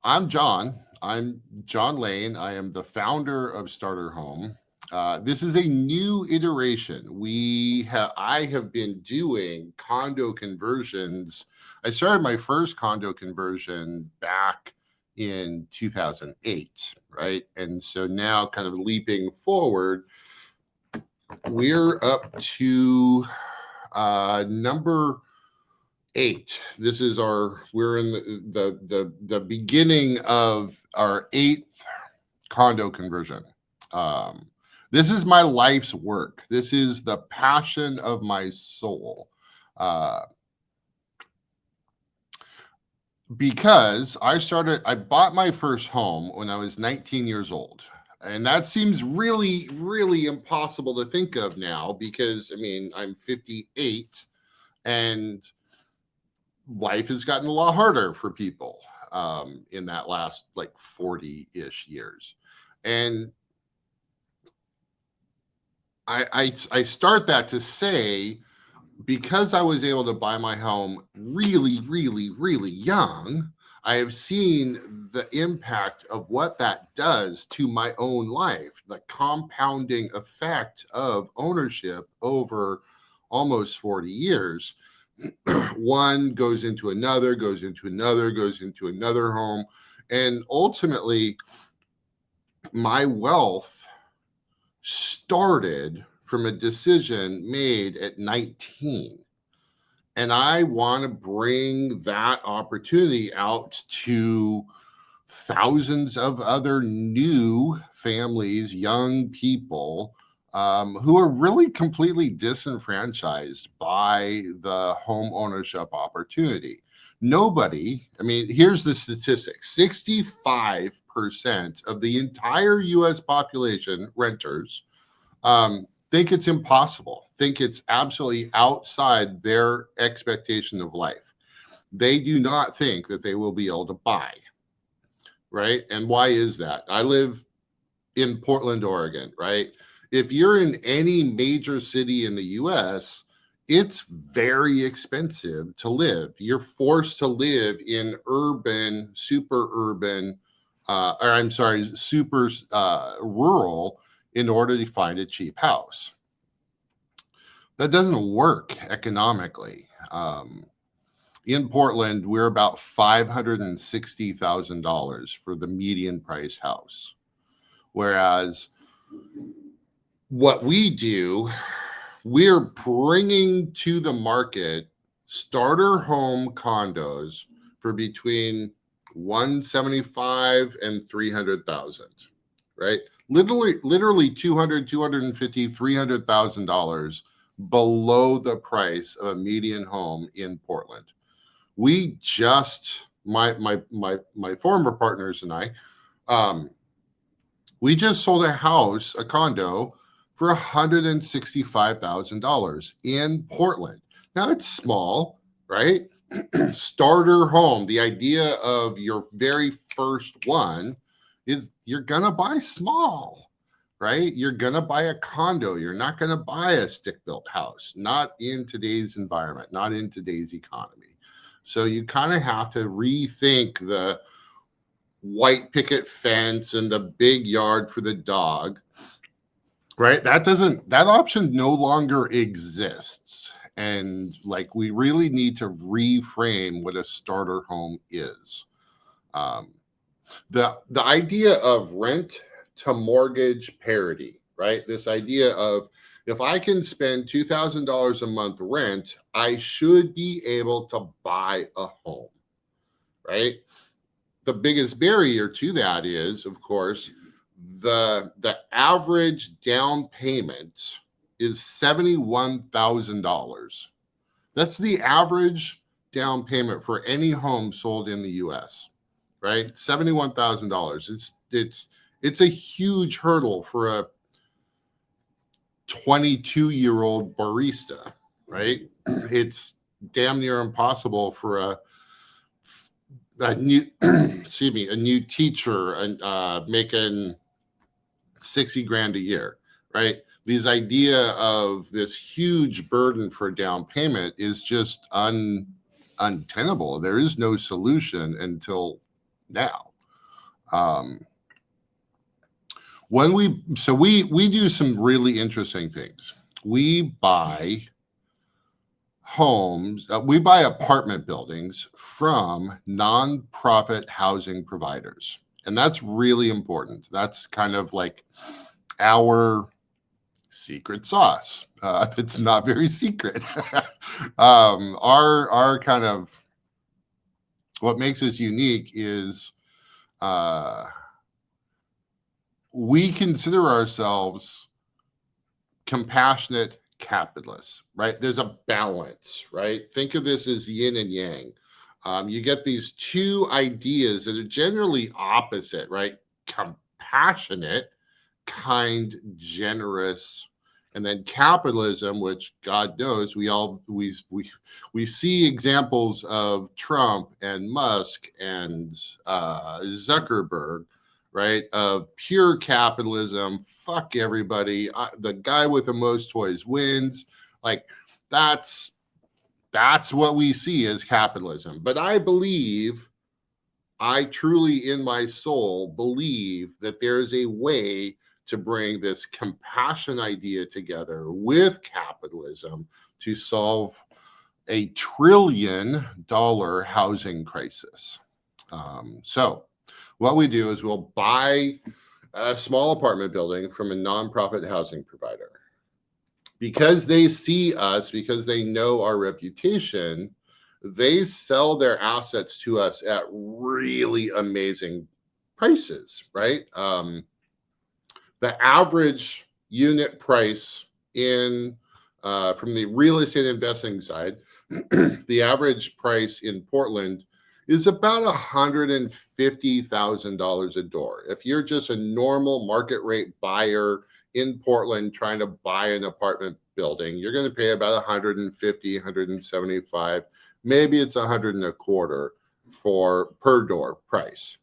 I'm John. I'm John Lane. I am the founder of Starter Home. This is a new iteration. I have been doing condo conversions. I started my first condo conversion back in 2008, right? And so now, kind of leaping forward, we're up to number 8. We're in the beginning of our 8th condo conversion. Um, this is my life's work. This is the passion of my soul. Uh, because I bought my first home when I was 19 years old. And that seems really, really impossible to think of now because, I mean, I'm 58 and life has gotten a lot harder for people in that last like 40-ish years. And I start that to say, because I was able to buy my home really, really, really young, I have seen the impact of what that does to my own life, the compounding effect of ownership over almost 40 years. One goes into another, goes into another, goes into another home. And ultimately, my wealth started from a decision made at 19. And I want to bring that opportunity out to thousands of other new families, young people who are really completely disenfranchised by the home ownership opportunity. Nobody, I mean, here's the statistic: 65% of the entire US population, renters, think it's impossible, think it's absolutely outside their expectation of life. They do not think that they will be able to buy, right? And why is that? I live in Portland, Oregon, right? If you're in any major city in the US, it's very expensive to live. You're forced to live in urban, super urban, or I'm sorry, super rural in order to find a cheap house. That doesn't work economically. In Portland, we're about $560,000 for the median price house. Whereas what we do, we're bringing to the market starter home condos for between 175 and 300,000, right? Literally 200, 250, $300,000 below the price of a median home in Portland. We just my former partners and I, we just sold a house, a condo, for $165,000 in Portland. Now it's small, right? Starter home. The idea of your very first one is you're gonna buy small, right? You're gonna buy a condo. You're not gonna buy a stick-built house. Not in today's environment, not in today's economy. So you kind of have to rethink the white picket fence and the big yard for the dog, right? That option no longer exists. And like, we really need to reframe what a starter home is. The idea of rent to mortgage parity, right? This idea of, if I can spend $2,000 a month rent, I should be able to buy a home, right? The biggest barrier to that is, of course, the average down payment is $71,000. That's the average down payment for any home sold in the US, right? $71,000. It's a huge hurdle for a 22-year-old barista, right? It's damn near impossible for a new a new teacher and making 60 grand a year, right? This idea of this huge burden for down payment is just untenable. There is no solution until now. When we do some really interesting things. We buy homes, we buy apartment buildings from nonprofit housing providers. And that's really important. That's kind of like our secret sauce. It's not very secret. Our kind of what makes us unique is we consider ourselves compassionate capitalists, right? There's a balance, right? Think of this as yin and yang. You get these two ideas that are generally opposite, right? Compassionate, kind, generous, and then capitalism, which God knows we see examples of Trump and Musk and Zuckerberg, right? Of pure capitalism. Fuck everybody. The guy with the most toys wins. Like that's what we see as capitalism. But I truly in my soul believe that there is a way to bring this compassion idea together with capitalism to solve a $1 trillion housing crisis. So what we do is we'll buy a small apartment building from a nonprofit housing provider. Because they see us, because they know our reputation, they sell their assets to us at really amazing prices, right? The average unit price in from the real estate investing side, the average price in Portland is about $150,000 a door. If you're just a normal market rate buyer in Portland trying to buy an apartment building, you're going to pay about 150, 175, maybe it's 100 and a quarter for per door price.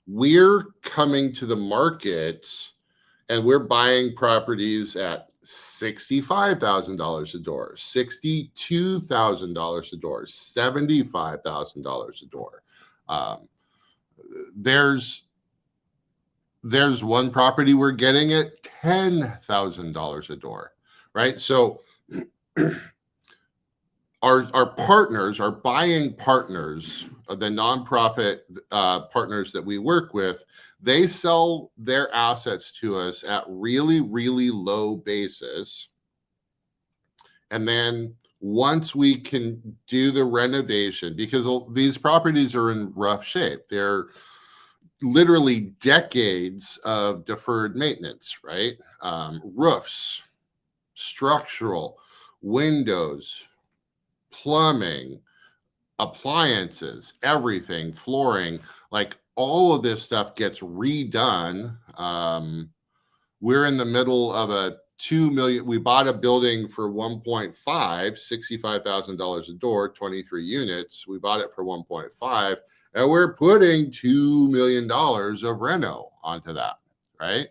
We're coming to the markets and we're buying properties at $65,000 a door, $62,000 a door, $75,000 a door. There's one property we're getting at $10,000 a door, right? So our partners, our buying partners, the nonprofit partners that we work with, they sell their assets to us at really, really low basis. And then once we can do the renovation, because these properties are in rough shape, they're literally decades of deferred maintenance, right? Roofs, structural, windows, plumbing, appliances, everything, flooring, like all of this stuff gets redone. We're in the middle of a $2 million. We bought a building for 1.5, $65,000 a door, 23 units. We bought it for 1.5, and we're putting $2 million of reno onto that, right?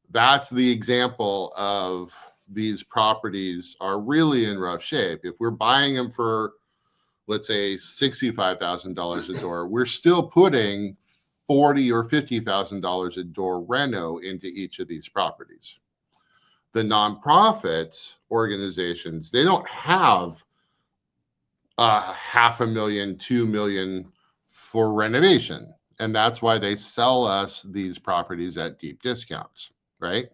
That's the example of these properties are really in rough shape. If we're buying them for, let's say, $65,000 a door, we're still putting $40,000 or $50,000 a door reno into each of these properties. The nonprofits organizations, they don't have $500,000, $2 million for renovation. And that's why they sell us these properties at deep discounts, right?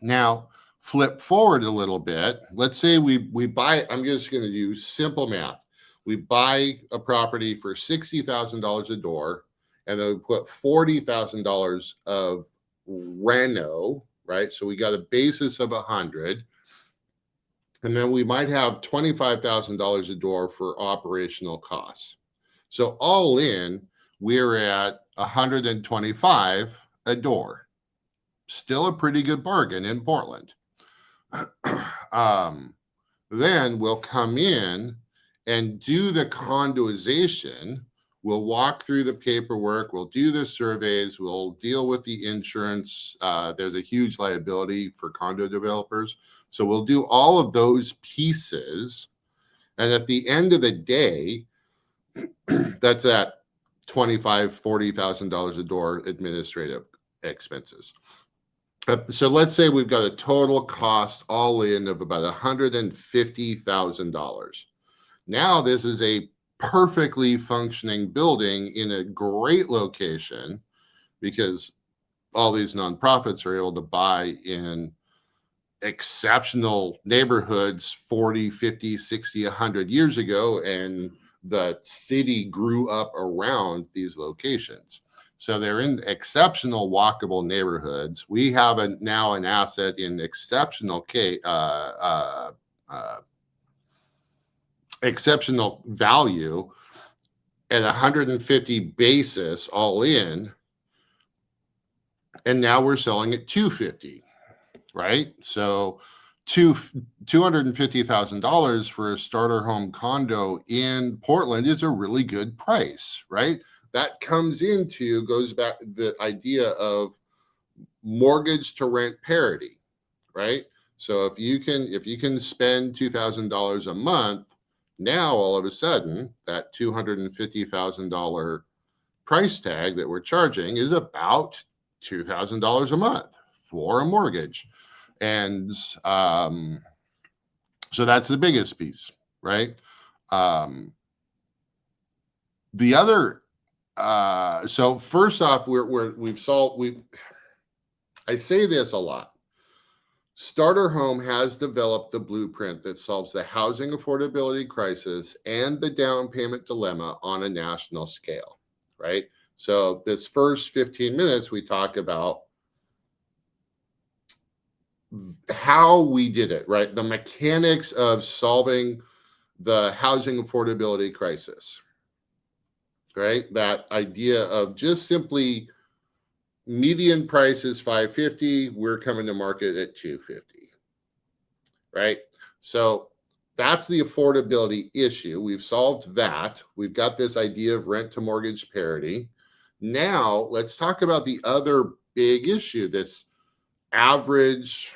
Now, flip forward a little bit. Let's say we buy, I'm just going to do simple math. We buy a property for $60,000 a door, and then we put $40,000 of reno, right? So we got a basis of 100. And then we might have $25,000 a door for operational costs. So all in, we're at 125 a door. Still a pretty good bargain in Portland. Then we'll come in and do the condoization. We'll walk through the paperwork. We'll do the surveys. We'll deal with the insurance. There's a huge liability for condo developers. So we'll do all of those pieces. And at the end of the day, that's at $40,000 a door administrative expenses. So let's say we've got a total cost all in of about $150,000. Now this is a perfectly functioning building in a great location, because all these nonprofits are able to buy in exceptional neighborhoods 40, 50, 60, 100 years ago, and the city grew up around these locations. So they're in exceptional walkable neighborhoods. We have now an asset in exceptional exceptional value at 150 basis all in, and now we're selling at 250, right? So $250,000 for a starter home condo in Portland is a really good price, right? That goes back to the idea of mortgage to rent parity, right? So if you can spend $2,000 a month, now all of a sudden that $250,000 price tag that we're charging is about $2,000 a month for a mortgage. And so that's the biggest piece, right? The other, so first off, I say this a lot. Starter Home has developed the blueprint that solves the housing affordability crisis and the down payment dilemma on a national scale, right? So this first 15 minutes, we talk about how we did it, right? The mechanics of solving the housing affordability crisis, right? That idea of just simply median price is $550, we're coming to market at $250, right? So that's the affordability issue. We've solved that. We've got this idea of rent to mortgage parity. Now let's talk about the other big issue, this average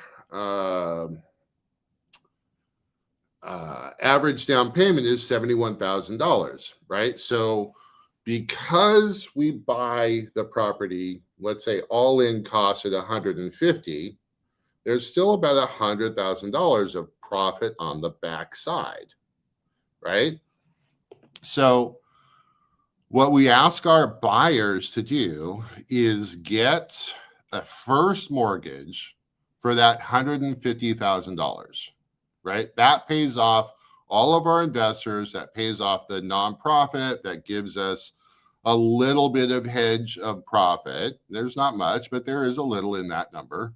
average down payment is $71,000, right? So because we buy the property, let's say all in cost at 150, there's still about $100,000 of profit on the backside, right? So what we ask our buyers to do is get a first mortgage for that $150,000, right? That pays off all of our investors, that pays off the nonprofit, that gives us a little bit of hedge of profit. There's not much, but there is a little in that number.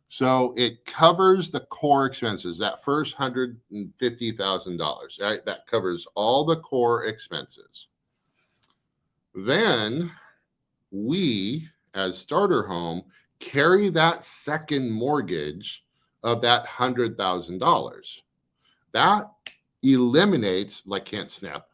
So it covers the core expenses, that first $150,000, right? That covers all the core expenses. Then we, as Starter Home, carry that second mortgage of that $100,000. That eliminates, like, can't snap.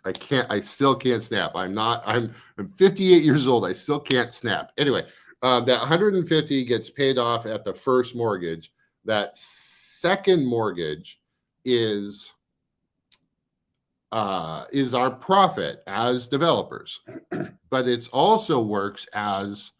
I still can't snap. I'm 58 years old. I still can't snap. Anyway, that 150 gets paid off at the first mortgage. That second mortgage is our profit as developers, but it also works as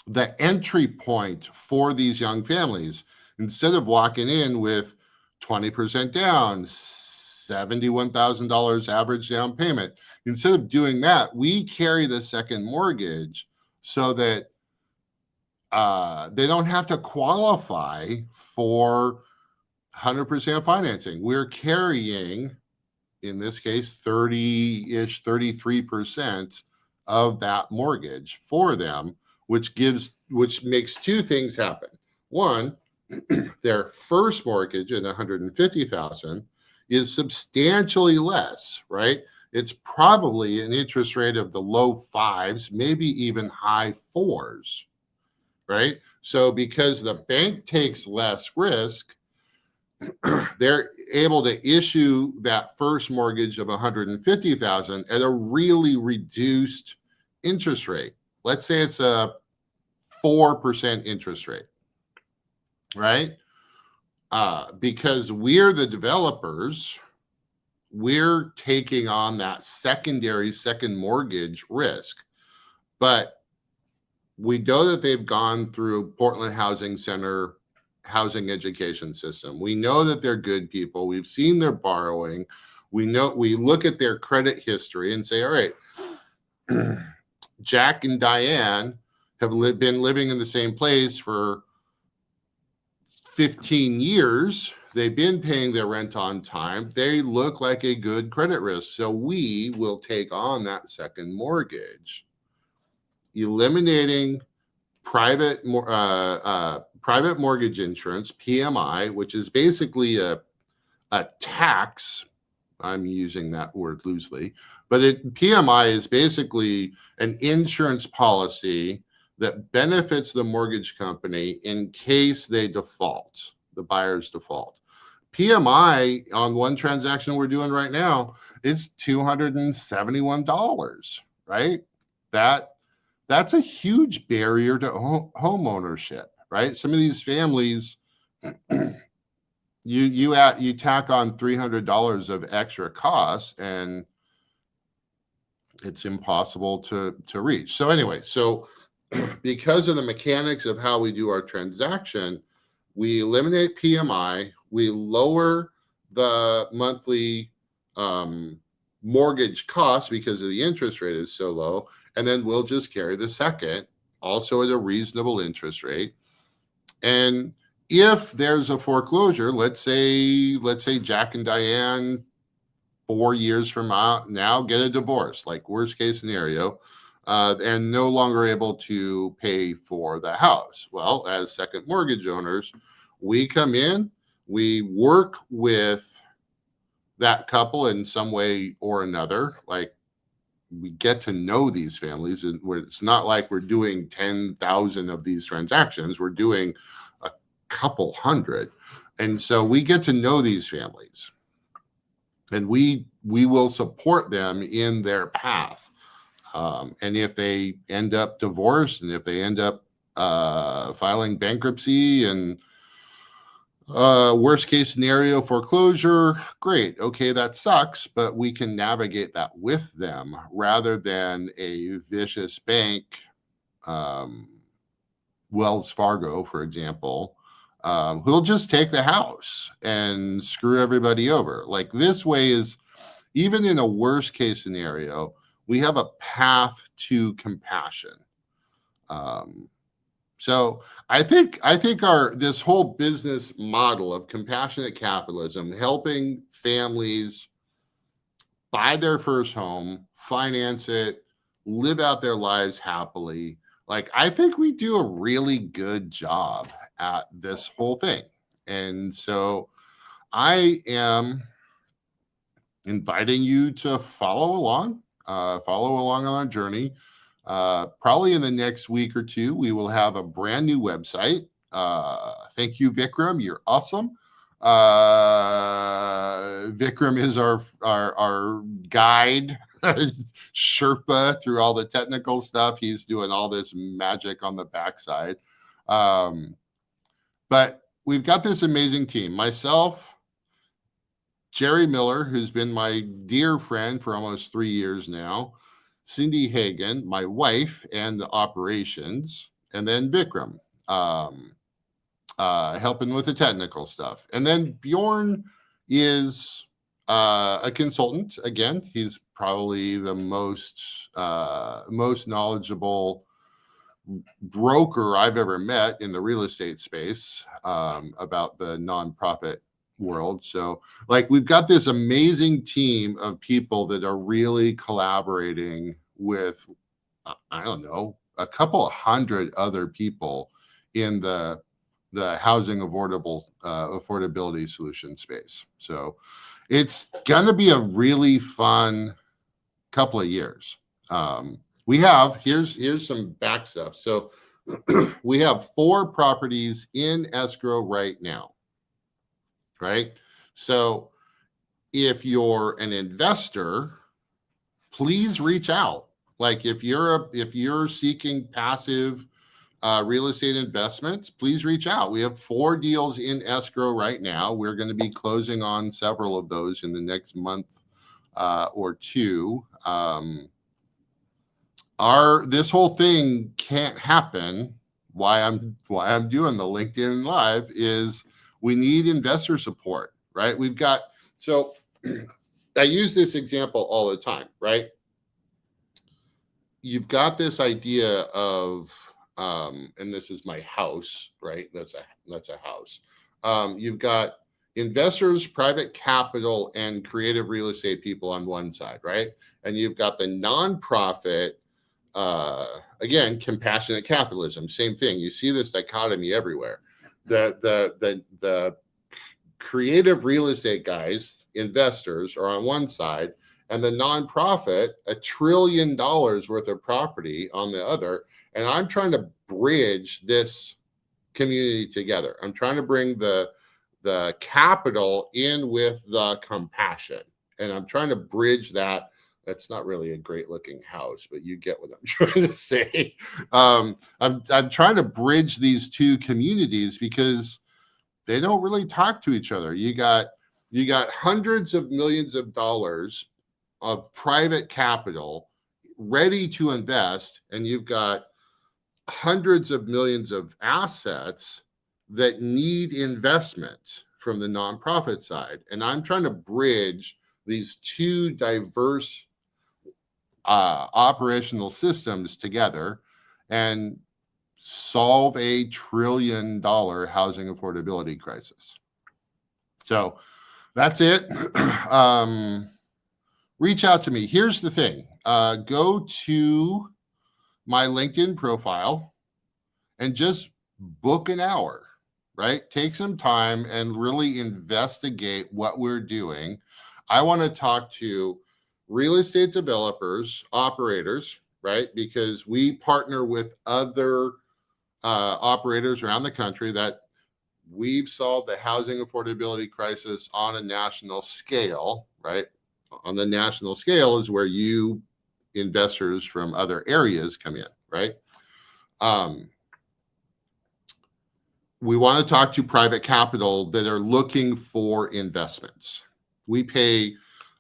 the entry point for these young families. Instead of walking in with 20% down, $71,000 average down payment, instead of doing that, we carry the second mortgage so that they don't have to qualify for 100% financing. We're carrying, in this case, 30-ish, 33% of that mortgage for them, which makes two things happen. One, their first mortgage at $150,000 is substantially less, right? It's probably an interest rate of the low fives, maybe even high fours, right? So because the bank takes less risk, they're able to issue that first mortgage of $150,000 at a really reduced interest rate. Let's say it's a 4% interest rate, right? Because we're the developers, we're taking on that second mortgage risk. But we know that they've gone through Portland Housing Center housing education system. We know that they're good people. We've seen their borrowing. We look at their credit history and say, all right, Jack and Diane have been living in the same place for 15 years. They've been paying their rent on time. They look like a good credit risk. So we will take on that second mortgage, eliminating private mortgage insurance, PMI, which is basically a tax. I'm using that word loosely, but PMI is basically an insurance policy that benefits the mortgage company in case they default, the buyers default. PMI on one transaction we're doing right now is $271, right? That's a huge barrier to home ownership, right? Some of these families, you tack on $300 of extra costs, and it's impossible to reach. So anyway, because of the mechanics of how we do our transaction, we eliminate PMI, we lower the monthly mortgage cost because of the interest rate is so low, and then we'll just carry the second, also at a reasonable interest rate. And if there's a foreclosure, let's say Jack and Diane 4 years from now get a divorce, like worst case scenario, and no longer able to pay for the house. Well, as second mortgage owners, we come in, we work with that couple in some way or another. Like, we get to know these families, and it's not like we're doing 10,000 of these transactions. We're doing a couple hundred. And so we get to know these families, and we will support them in their path. And if they end up divorced, and if they end up filing bankruptcy, and worst case scenario foreclosure, great. Okay, that sucks, but we can navigate that with them rather than a vicious bank, Wells Fargo, for example, who'll just take the house and screw everybody over. Like, this way is, even in a worst case scenario, we have a path to compassion. So I think this whole business model of compassionate capitalism, helping families buy their first home, finance it, live out their lives happily. Like, I think we do a really good job at this whole thing. And so I am inviting you to follow along on our journey. Probably in the next week or two, we will have a brand new website. Thank you, Vikram. You're awesome. Vikram is our guide, Sherpa through all the technical stuff. He's doing all this magic on the backside. But we've got this amazing team. Myself, Jerry Miller, who's been my dear friend for almost 3 years now, Cindy Hagan, my wife, and the operations, and then Vikram, helping with the technical stuff. And then Bjorn is a consultant. Again, he's probably the most knowledgeable broker I've ever met in the real estate space about the nonprofit world. So, like, we've got this amazing team of people that are really collaborating with, I don't know, a couple of hundred other people in the housing affordability solution space. So it's gonna be a really fun couple of years. We have, here's some back stuff. So we have 4 properties in escrow right now. Right? So if you're an investor, please reach out. Like, if you're seeking passive real estate investments, please reach out. We have 4 deals in escrow right now. We're going to be closing on several of those in the next month or two. This whole thing can't happen. Why I'm doing the LinkedIn Live is we need investor support, right? So I use this example all the time, right? You've got this idea of, and this is my house, right? That's a house. You've got investors, private capital, and creative real estate people on one side, right? And you've got the nonprofit, again, compassionate capitalism, same thing. You see this dichotomy everywhere. The creative real estate guys, investors, are on one side, and the nonprofit, $1 trillion worth of property on the other. And I'm trying to bridge this community together. I'm trying to bring the capital in with the compassion, and I'm trying to bridge that. That's not really a great looking house, but you get what I'm trying to say. I'm trying to bridge these two communities because they don't really talk to each other. You got hundreds of millions of dollars of private capital ready to invest, and you've got hundreds of millions of assets that need investment from the nonprofit side. And I'm trying to bridge these two diverse operational systems together and solve a $1 trillion housing affordability crisis. So that's it. Reach out to me. Here's the thing. Go to my LinkedIn profile and just book an hour, right? Take some time and really investigate what we're doing. I want to talk to real estate developers, operators, right? Because we partner with other operators around the country that we've solved the housing affordability crisis on a national scale, right? On the national scale is where you investors from other areas come in, right? We want to talk to private capital that are looking for investments. We pay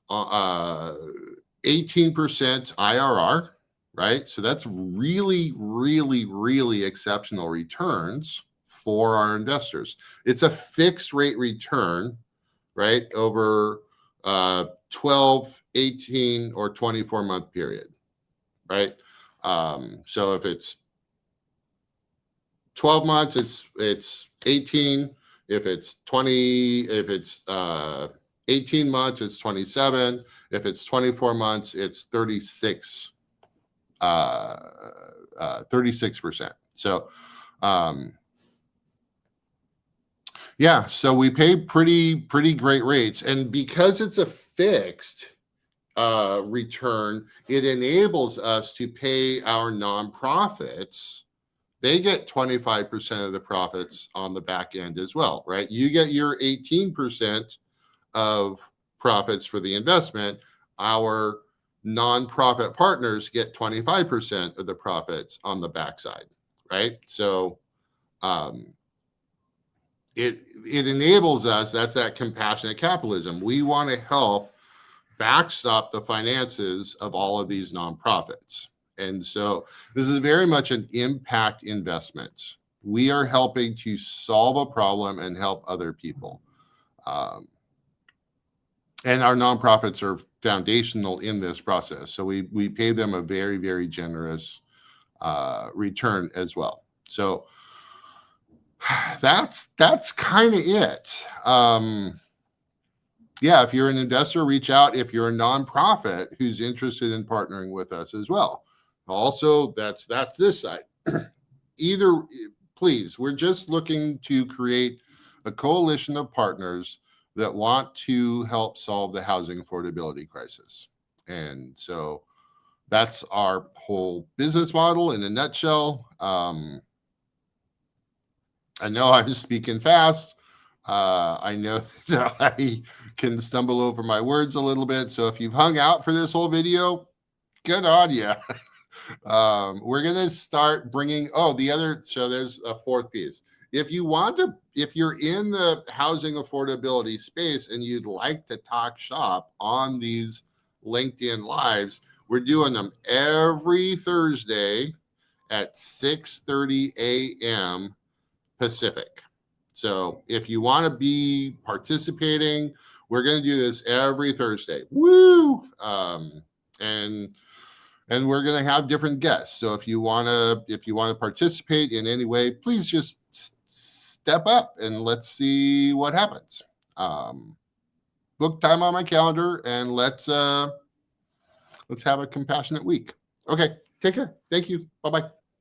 18% IRR, right? So that's really, really, really exceptional returns for our investors. It's a fixed rate return, right? Over 12, 18, or 24-month period, right? So if it's 12 months, it's 18. If it's 18 months, it's 27. If it's 24 months, it's 36. 36%. So, yeah, so we pay pretty great rates, and because it's a fixed return, it enables us to pay our nonprofits. They get 25% of the profits on the back end as well, right? You get your 18% of profits for the investment. Our nonprofit partners get 25% of the profits on the backside, right? So it enables us. That's that compassionate capitalism. We want to help backstop the finances of all of these nonprofits. And so this is very much an impact investment. We are helping to solve a problem and help other people. And our nonprofits are foundational in this process. So we pay them a very, very generous return as well. So that's kind of it. Yeah, if you're an investor, reach out. If you're a nonprofit who's interested in partnering with us as well. Also, that's this side. Either, please, we're just looking to create a coalition of partners that want to help solve the housing affordability crisis. And so that's our whole business model in a nutshell. I know I'm speaking fast. I know that I can stumble over my words a little bit. So if you've hung out for this whole video, good on you. We're going to start bringing, so there's a fourth piece. If you're in the housing affordability space and you'd like to talk shop on these LinkedIn Lives, we're doing them every Thursday at 6:30 a.m. Pacific. So if you want to be participating, we're going to do this every Thursday. Woo! And we're going to have different guests. So if you want to participate in any way, please just step up and let's see what happens. Book time on my calendar and let's have a compassionate week. Okay, take care. Thank you. Bye-bye.